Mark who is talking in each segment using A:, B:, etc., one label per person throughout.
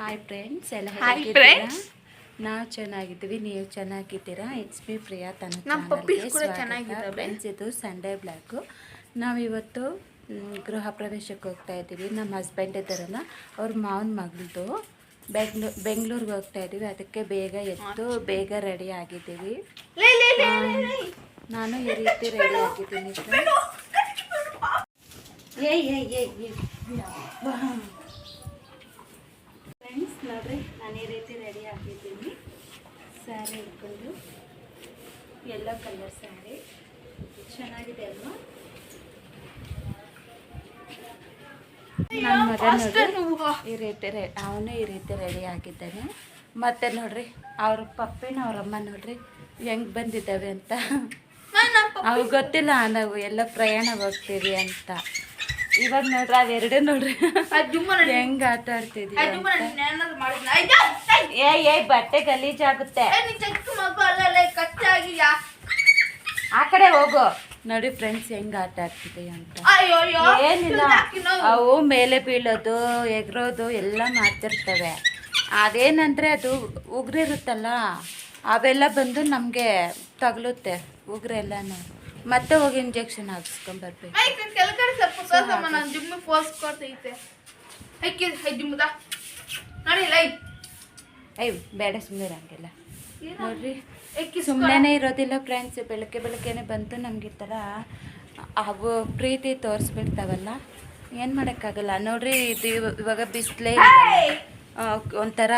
A: Hi friends, ಎಲ್ಲ
B: hi
A: ಹೇಗಿದ್ದೀರಾ?
B: Friends,
A: ನಾವು ಚೆನ್ನಾಗಿದ್ದೀವಿ. ನೀವು ಚೆನ್ನಾಗಿದ್ದೀರಾ? ಇಟ್ಸ್ ಮೀ ಪ್ರಿಯಾ ತನ್ನ
B: ನಮ್ಮ ಪಪ್ಪೀಸ್
A: ಚಾನಲ್ಗೆ
B: ಕೂಡ
A: ಸ್ವಾಗತ.
B: ಚೆನ್ನಾಗಿದ್ದಾವೆ.
A: ಫ್ರೆಂಡ್ಸ್, ಇದು ಸಂಡೇ ಬ್ಲಾಗು. ನಾವಿವತ್ತು ಗೃಹ ಪ್ರವೇಶಕ್ಕೆ ಹೋಗ್ತಾ ಇದ್ದೀವಿ. ನಮ್ಮ ಹಸ್ಬೆಂಡ್ ಇದ್ದಾರಲ್ಲ, ಅವ್ರ ಮಾವನ ಮಗಳದು ಬೆಂಗಳೂರಿಗೆ ಹೋಗ್ತಾ ಇದ್ದೀವಿ. ಅದಕ್ಕೆ ಬೇಗ ಎದ್ದು ಬೇಗ ರೆಡಿ ಆಗಿದ್ದೀವಿ. ನಾನು ಈ ರೀತಿ ರೆಡಿ ಆಗಿದ್ದೀನಿ. ಫ್ರೆಂಡ್ಸ್ ನೋಡ್ರಿ, ನಾನು ಈ ರೀತಿ ರೆಡಿ ಆಗಿದ್ದೀನಿ. ಸ್ಯಾರಿ ಉಟ್ಕೊಂಡು, ಯೆಲ್ಲೋ ಕಲರ್ ಸ್ಯಾರಿ ಚೆನ್ನಾಗಿದೆ ಅಲ್ವಾ? ನನ್ನ ಮಗ ನೋಡ್ರಿ ಈ ರೀತಿ ಅವನು ಈ ರೀತಿ ರೆಡಿ ಆಗಿದ್ದಾನೆ. ಮತ್ತೆ ನೋಡ್ರಿ ಅವ್ರ ಪಪ್ಪಿನ ಅವ್ರಮ್ಮ ನೋಡ್ರಿ ಹೆಂಗೆ ಬಂದಿದ್ದಾವೆ ಅಂತ. ಅವು ಗೊತ್ತಿಲ್ಲ ನಾವು ಎಲ್ಲ ಪ್ರಯಾಣ ಹೋಗ್ತೀವಿ ಅಂತ. ಇವಾಗ ನೋಡ್ರಿ ಅವೆರಡು ನೋಡ್ರಿ ಹೆಂಗ್ ಆಟ ಆಡ್ತಿದ್ವಿ. ಏ ಬಟ್ಟೆ ಗಲೀಜಾಗುತ್ತೆ, ಆ ಕಡೆ ಹೋಗು. ನೋಡಿ ಫ್ರೆಂಡ್ಸ್ ಹೆಂಗ್ ಆಟ ಆಡ್ತಿದೆ ಅಂತ. ಏನಿಲ್ಲ, ಅವು ಮೇಲೆ ಬೀಳೋದು ಎಗರೋದು ಎಲ್ಲ ಮಾಡ್ತಿರ್ತವೆ. ಅದೇನಂದ್ರೆ ಅದು ಉಗುರಿರುತ್ತಲ್ಲ, ಅವೆಲ್ಲ ಬಂದು ನಮಗೆ ತಗಲುತ್ತೆ ಉಗುರೆಲ್ಲನೂ. ಮತ್ತೆ ಹೋಗಿ ಇಂಜೆಕ್ಷನ್ ಹಾಕ್ಸ್ಕೊಂಬರ್ಬೇಕು. ಬೇಡ ಸುಮ್ಮನೆ ಹಂಗೆಲ್ಲ ನೋಡ್ರಿ, ಸುಮ್ಮನೆ ಇರೋದಿಲ್ಲ ಫ್ರೆಂಡ್ಸ್. ಬೆಳಗ್ಗೆನೆ ಬಂತು ನಮ್ಗೆ ಈ ಥರ ಅವು ಪ್ರೀತಿ ತೋರಿಸ್ಬಿಡ್ತಾವಲ್ಲ, ಏನು ಮಾಡೋಕ್ಕಾಗಲ್ಲ. ನೋಡ್ರಿ ಇದು ಇವಾಗ ಬಿಸಿಲೇ ಒಂಥರ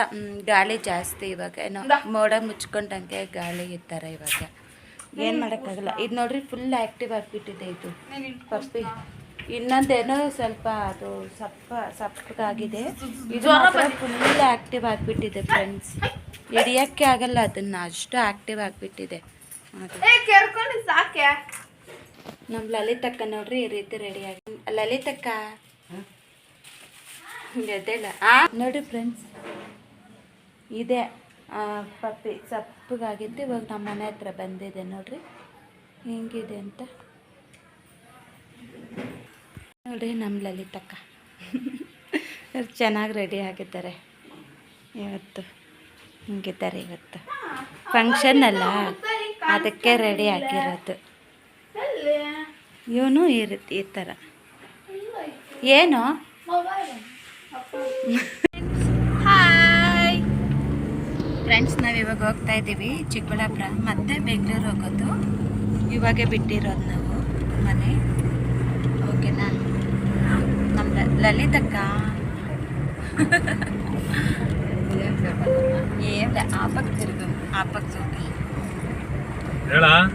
A: ಗಾಳಿ ಜಾಸ್ತಿ. ಇವಾಗ ಏನೋ ಮೋಡ ಮುಚ್ಕೊಂಡಂಗೆ ಗಾಳಿ ಈ ಥರ ಇವಾಗ ಏನು ಮಾಡೋಕ್ಕಾಗಲ್ಲ. ಇದು ನೋಡ್ರಿ ಫುಲ್ ಆ್ಯಕ್ಟಿವ್ ಆಗಿಬಿಟ್ಟಿದೆ ಇದು ಪಪ್ಪಿ. ಇನ್ನೊಂದೇನೋ ಸ್ವಲ್ಪ ಅದು ಸಪ್ಪಗಾಗಿದೆ. ಇದು ಮಾತ್ರ ಫುಲ್ ಆ್ಯಕ್ಟಿವ್ ಆಗಿಬಿಟ್ಟಿದೆ ಫ್ರೆಂಡ್ಸ್. ಹಿಡಿಯೋಕ್ಕೆ ಆಗಲ್ಲ ಅದನ್ನು, ಅಷ್ಟು ಆ್ಯಕ್ಟಿವ್ ಆಗಿಬಿಟ್ಟಿದೆ. ನಮ್ಮ ಲಲಿತಕ್ಕ ನೋಡ್ರಿ ಈ ರೀತಿ ರೆಡಿ ಆಗಿ. ಲಲಿತಕ್ಕ ಎದ್ದೇಳ ನೋಡಿ ಫ್ರೆಂಡ್ಸ್, ಇದೆ ಪಪ್ಪಿ ಸಪ್ಪಗಾಗಿದ್ದು ಇವಾಗ ನಮ್ಮ ಮನೆ ಹತ್ರ ಬಂದಿದೆ. ನೋಡ್ರಿ ಹೆಂಗಿದೆ ಅಂತ ನೋಡ್ರಿ. ನಮ್ಮ ಲಲಿತಕ್ಕ ಚೆನ್ನಾಗಿ ರೆಡಿ ಆಗಿದ್ದಾರೆ ಇವತ್ತು. ಹಿಂಗಿದ್ದಾರೆ ಇವತ್ತು ಫಂಕ್ಷನ್ ಅಲ್ಲ, ಅದಕ್ಕೆ ರೆಡಿ ಆಗಿರೋದು. ಇವನು ಈ ಥರ ಏನು. ಹಾಯ್ ಫ್ರೆಂಡ್ಸ್, ನಾವು ಇವಾಗ ಹೋಗ್ತಾ ಇದ್ದೀವಿ ಚಿಕ್ಕಬಳ್ಳಾಪುರ ಮತ್ತೆ ಬೆಂಗಳೂರು ಹೋಗೋದು. ಇವಾಗೆ ಬಿಟ್ಟಿರೋದು ನಾವು ಮನೆ. ಓಕೆನಾ? ನಮ್ಮ ಲಲಿತಕ್ಕ ಆಪಕ್ ತಿರುಗು, ಆಪಕ್ ಹೋಗಿ.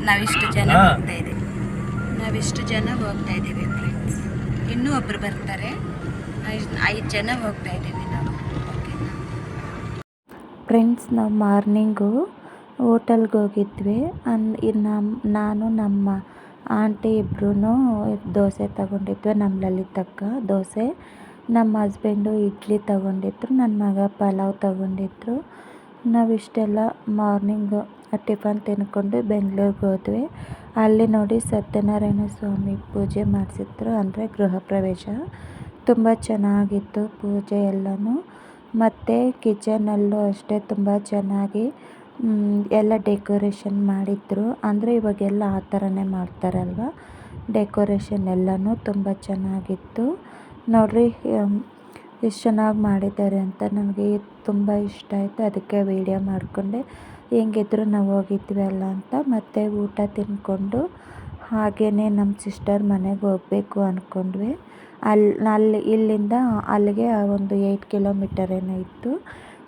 A: ನಾವಿಷ್ಟು ಜನ ಹೋಗ್ತಾ ಇದ್ದೀವಿ ಫ್ರೆಂಡ್ಸ್. ಇನ್ನೂ ಒಬ್ರು ಬರ್ತಾರೆ. 5 ಜನ ಹೋಗ್ತಾ ಇದ್ದೀವಿ ನಾವು. ಓಕೆನಾ ಫ್ರೆಂಡ್ಸ್, ನಾವು ಮಾರ್ನಿಂಗು ಹೋಟೆಲ್ಗೆ ಹೋಗಿದ್ವಿ. ನಾನು ನಮ್ಮ ಆಂಟಿ ಇಬ್ಬರೂ ದೋಸೆ ತಗೊಂಡಿದ್ವಿ. ನಮ್ಮ ಲಲಿತಕ್ಕ ದೋಸೆ, ನಮ್ಮ ಹಸ್ಬೆಂಡು ಇಡ್ಲಿ ತಗೊಂಡಿದ್ರು, ನನ್ನ ಮಗ ಪಲಾವ್ ತಗೊಂಡಿದ್ರು. ನಾವಿಷ್ಟೆಲ್ಲ ಮಾರ್ನಿಂಗು ಟಿಫನ್ ತಿನ್ಕೊಂಡು ಬೆಂಗಳೂರಿಗೆ ಹೋದ್ವಿ. ಅಲ್ಲಿ ನೋಡಿ ಸತ್ಯನಾರಾಯಣ ಸ್ವಾಮಿ ಪೂಜೆ ಮಾಡಿಸಿದ್ರು, ಅಂದರೆ ಗೃಹ ಪ್ರವೇಶ. ತುಂಬ ಚೆನ್ನಾಗಿತ್ತು ಪೂಜೆ ಎಲ್ಲನೂ. ಮತ್ತು ಕಿಚನಲ್ಲೂ ಅಷ್ಟೇ ತುಂಬ ಚೆನ್ನಾಗಿ ಎಲ್ಲ ಡೆಕೋರೇಷನ್ ಮಾಡಿದ್ರು. ಅಂದರೆ ಇವಾಗೆಲ್ಲ ಆ ಥರನೇ ಮಾಡ್ತಾರಲ್ವ, ಡೆಕೋರೇಷನ್ ಎಲ್ಲನೂ ತುಂಬ ಚೆನ್ನಾಗಿತ್ತು. ನೋಡ್ರಿ ಎಷ್ಟು ಚೆನ್ನಾಗಿ ಮಾಡಿದ್ದಾರೆ ಅಂತ ನನಗೆ ತುಂಬ ಇಷ್ಟ ಆಯಿತು. ಅದಕ್ಕೆ ವೀಡಿಯೋ ಮಾಡಿಕೊಂಡೆ. ಹೆಂಗಿದ್ರು ನಾವು ಹೋಗಿದ್ವಿ ಅಲ್ಲ ಅಂತ. ಮತ್ತು ಊಟ ತಿಂದ್ಕೊಂಡು ಹಾಗೆಯೇ ನಮ್ಮ ಸಿಸ್ಟರ್ ಮನೆಗೆ ಹೋಗಬೇಕು ಅಂದ್ಕೊಂಡ್ವಿ. ಇಲ್ಲಿಂದ ಅಲ್ಲಿಗೆ ಒಂದು 8 ಕಿಲೋಮೀಟರ್ ಏನೋ ಇತ್ತು.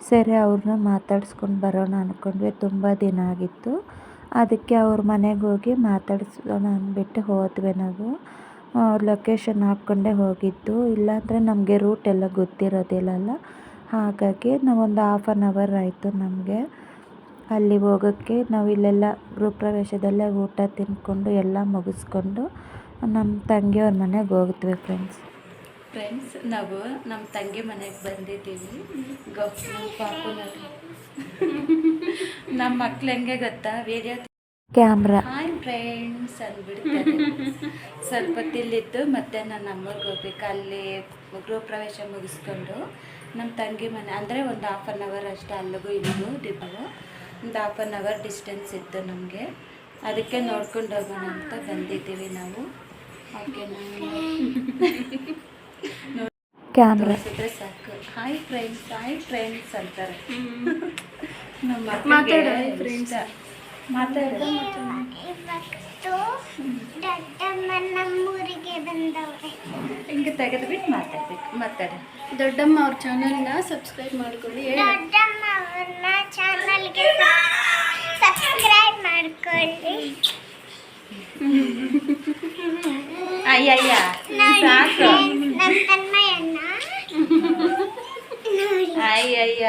A: ಸರಿ, ಅವ್ರನ್ನ ಮಾತಾಡ್ಸ್ಕೊಂಡು ಬರೋಣ ಅಂದ್ಕೊಂಡ್ವಿ. ತುಂಬ ದಿನ ಆಗಿತ್ತು. ಅದಕ್ಕೆ ಅವ್ರ ಮನೆಗೆ ಹೋಗಿ ಮಾತಾಡ್ಸೋಣ ಅಂದ್ಬಿಟ್ಟು ಹೋದ್ವಿ ನಾವು. ಲೊಕೇಶನ್ ಹಾಕ್ಕೊಂಡೇ ಹೋಗಿದ್ದು, ಇಲ್ಲಾಂದರೆ ನಮಗೆ ರೂಟ್ ಎಲ್ಲ ಗೊತ್ತಿರೋದಿಲ್ಲಲ್ಲ. ಹಾಗಾಗಿ ನಾವೊಂದು 1/2 hour ಆಯಿತು ನಮಗೆ ಅಲ್ಲಿ ಹೋಗೋಕ್ಕೆ. ನಾವು ಇಲ್ಲೆಲ್ಲ ಗೃಹಪ್ರವೇಶದಲ್ಲೇ ಊಟ ತಿಂದ್ಕೊಂಡು ಎಲ್ಲ ಮುಗಿಸ್ಕೊಂಡು ನಮ್ಮ ತಂಗಿಯವ್ರ ಮನೆಗೆ ಹೋಗ್ತೀವಿ ಫ್ರೆಂಡ್ಸ್. ನಾವು ನಮ್ಮ ತಂಗಿ ಮನೆಗೆ ಬಂದಿದ್ದೀವಿ. ಪಾಪು ನಮ್ಮ ಮಕ್ಳು ಹೆಂಗೆ ಗೊತ್ತಾ, ವೀಡಿಯೋ ಕ್ಯಾಮ್ರಾ ಹಾಯ್ ಫ್ರೆಂಡ್ಸ್ ಅಂದ್ಬಿಡ್ತಾರೆ. ಸ್ವಲ್ಪ ತಿಲ್ಲಿದ್ದು ಮತ್ತೆ ನನ್ನ ಅಮ್ಮವ್ರಿಗೆ ಹೋಗ್ಬೇಕು. ಅಲ್ಲಿ ಗೃಹ ಪ್ರವೇಶ ಮುಗಿಸ್ಕೊಂಡು ನಮ್ಮ ತಂಗಿ ಮನೆ ಅಂದರೆ ಒಂದು 1/2 ಅವರ್ ಅಷ್ಟೇ, ಅಲ್ಲಿಗೂ ಇಲ್ಲಿಗೂ ಡಿಬ್ಬು ಒಂದು 1/2 ಅವರ್ ಡಿಸ್ಟೆನ್ಸ್ ಇತ್ತು ನಮಗೆ. ಅದಕ್ಕೆ ನೋಡ್ಕೊಂಡು ಹೋಗೋಣ ಅಂತ ಬಂದಿದ್ದೀವಿ ನಾವು. ಓಕೆನಾ, ಕ್ಯಾಮ್ರಾ ಸಿದ್ರೆ ಸಾಕು. ಹಾಯ್ ಫ್ರೆಂಡ್ಸ್ ಅಂತಾರೆ. ನಮ್ಮ ಫ್ರೆಂಡ್ಸ್ ಮಾತಾಡೋದು.
B: ನಮ್ಮೂರಿಗೆ ಬಂದವ್ರೆ
A: ಹಿಂಗೆ ತೆಗೆದುಬಿಟ್ಟು ಮಾತಾಡಿ.
B: ದೊಡ್ಡಮ್ಮ ಅವ್ರ ಚಾನಲ್ನ ಸಬ್ಸ್ಕ್ರೈಬ್ ಮಾಡ್ಕೊಳ್ಳಿ. ದೊಡ್ಡಮ್ಮ ಅವ್ರನ್ನ ಚಾನಲ್ಗೆ ಸಬ್ಸ್ಕ್ರೈಬ್ ಮಾಡ್ಕೊಳ್ಳಿ.
A: ಅಯ್ಯಯ್ಯ ಸಾಕು.
B: ನಮ್ಮ ತನ್ಮಯನ್ನ
A: ಅಯ್ಯಯ್ಯ,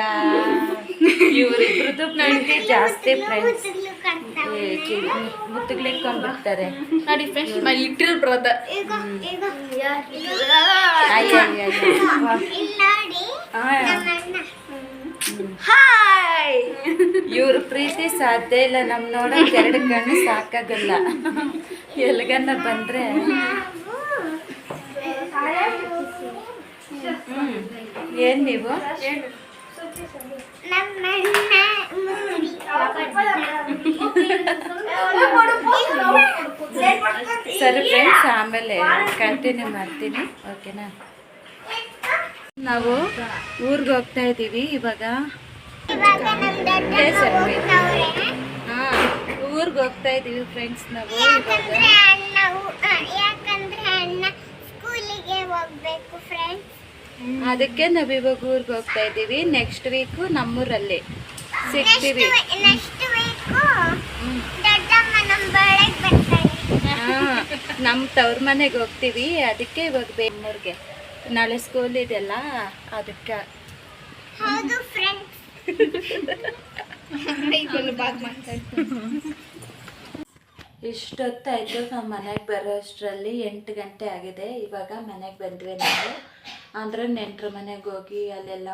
A: ಇವರಿಬ್ರದ್ದು ಪ್ರೀತಿ ಜಾಸ್ತಿ ಫ್ರೆಂಡ್ಸ್. ಮುತ್ತುಗಳಿಕೊಂಡ್ಬಿಡ್ತಾರೆ
B: ನೋಡಿ friends, my little brother.
A: Hi. ಇವ್ರ ಪ್ರೀತಿ ಸಾಧ್ಯ ಇಲ್ಲ, ನಮ್ ನೋಡಕ್ 2 ಕಣ್ಣು ಸಾಕಾಗಲ್ಲ. ಎಲ್ಗನ್ನ ಬಂದ್ರೆ ಏನ್ ನೀವು ಸರಿ ಫ್ರೆಂಡ್ಸ್, ಆಮೇಲೆ ಕಂಟಿನ್ಯೂ ಮಾಡ್ತೀನಿ. ಓಕೆನಾ, ನಾವು ಊರಿಗೆ ಹೋಗ್ತಾ ಇದ್ದೀವಿ ಇವಾಗ. ಊರಿಗೆ ಹೋಗ್ತಾ ಇದ್ದೀವಿ ಫ್ರೆಂಡ್ಸ್ ನಾವು ಇವಾಗ.
B: ಯಾಕಂದ್ರೆ ಅಣ್ಣ ಸ್ಕೂಲಿಗೆ ಹೋಗ್ಬೇಕು ಫ್ರೆಂಡ್ಸ್.
A: ಅದಕ್ಕೆ ನಾವು ಇವಾಗ ಊರಿಗೆ ಹೋಗ್ತಾ ಇದ್ದೀವಿ. ನೆಕ್ಸ್ಟ್ ವೀಕು ನಮ್ಮೂರಲ್ಲಿ ಸಿಗ್ತೀವಿ.
B: ನೆಕ್ಸ್ಟ್ ವೀಕು ದೊಡ್ಡಮ್ಮ ನಮ್ಮ ಬಾಳೆಗೆ ಬರ್ತಾರೆ.
A: ನಮ್ಮ ತವ್ರ ಮನೆಗೆ ಹೋಗ್ತೀವಿ. ಅದಕ್ಕೆ ಇವಾಗ ಬೆಂಗಳೂರಿಗೆ ನಾಳೆ ಸ್ಕೂಲ್ ಇದೆಲ್ಲ, ಅದಕ್ಕೆ.
B: ಹೌದು ಫ್ರೆಂಡ್ಸ್.
A: ಇಷ್ಟೊತ್ತಾಯಿತು ನಾವು ಮನೆಗೆ ಬರೋ ಅಷ್ಟರಲ್ಲಿ 8 ಗಂಟೆ ಆಗಿದೆ. ಇವಾಗ ಮನೆಗೆ ಬಂದ್ವಿ ನಾವು. ಅಂದರೆ ನೆಂಟ್ರ ಮನೆಗೆ ಹೋಗಿ ಅಲ್ಲೆಲ್ಲ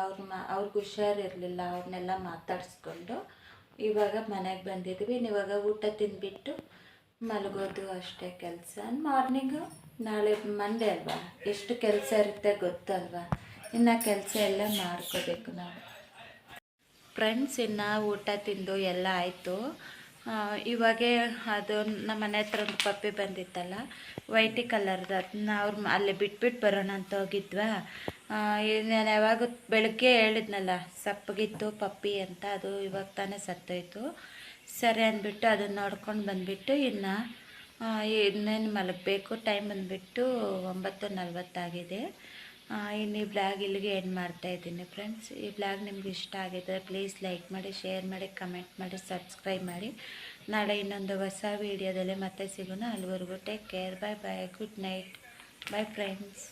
A: ಅವ್ರಿಗೆ ಹುಷಾರಿರಲಿಲ್ಲ, ಅವ್ರನ್ನೆಲ್ಲ ಮಾತಾಡಿಸ್ಕೊಂಡು ಇವಾಗ ಮನೆಗೆ ಬಂದಿದ್ವಿ. ಇವಾಗ ಊಟ ತಿಂದ್ಬಿಟ್ಟು ಮಲಗೋದು ಅಷ್ಟೇ ಕೆಲಸ. ಮಾರ್ನಿಂಗು ನಾಳೆ ಮಂಡೇ ಅಲ್ವಾ, ಎಷ್ಟು ಕೆಲಸ ಇರುತ್ತೆ ಗೊತ್ತಲ್ವಾ. ಇನ್ನು ಕೆಲಸ ಎಲ್ಲ ಮಾಡ್ಕೋಬೇಕು ನಾವು ಫ್ರೆಂಡ್ಸ್. ಇನ್ನು ಊಟ ತಿಂದು ಎಲ್ಲ ಆಯಿತು. ಇವಾಗೇ ಅದು ನಮ್ಮ ಮನೆ ಹತ್ರ ಒಂದು ಪಪ್ಪಿ ಬಂದಿತ್ತಲ್ಲ, ವೈಟಿ ಕಲರ್ದು, ಅದನ್ನ ಅಲ್ಲೇ ಬಿಟ್ಬಿಟ್ಟು ಬರೋಣ ಅಂತ ಹೋಗಿದ್ವಾ. ನಾನು ಯಾವಾಗ ಬೆಳಗ್ಗೆ ಹೇಳಿದ್ನಲ್ಲ ಸಪ್ಪಗಿತ್ತು ಪಪ್ಪಿ ಅಂತ, ಅದು ಇವಾಗ ತಾನೇ ಸತ್ತೋಯ್ತು. ಸರಿ ಅಂದ್ಬಿಟ್ಟು ಅದನ್ನು ನೋಡ್ಕೊಂಡು ಬಂದುಬಿಟ್ಟು ಇನ್ನೇನು ಮಲಗಬೇಕು. ಟೈಮ್ ಬಂದುಬಿಟ್ಟು 9:40 ಆಗಿದೆ. ಇನ್ನು ಈ ಬ್ಲಾಗ್ ಇಲ್ಲಿಗೆ ಎಂಡ್ ಮಾಡ್ತಾಯಿದ್ದೀನಿ ಫ್ರೆಂಡ್ಸ್. ಈ ಬ್ಲಾಗ್ ನಿಮ್ಗೆ ಇಷ್ಟ ಆಗಿದ್ದರೆ ಪ್ಲೀಸ್ ಲೈಕ್ ಮಾಡಿ, ಶೇರ್ ಮಾಡಿ, ಕಮೆಂಟ್ ಮಾಡಿ, ಸಬ್ಸ್ಕ್ರೈಬ್ ಮಾಡಿ. ನಾಳೆ ಇನ್ನೊಂದು ಹೊಸ ವೀಡಿಯೋದಲ್ಲಿ ಮತ್ತೆ ಸಿಗೋಣ. ಅಲ್ಲಿವರೆಗೂ ಟೇಕ್ ಕೇರ್. ಬಾಯ್ ಬಾಯ್, ಗುಡ್ ನೈಟ್, ಬಾಯ್ ಫ್ರೆಂಡ್ಸ್.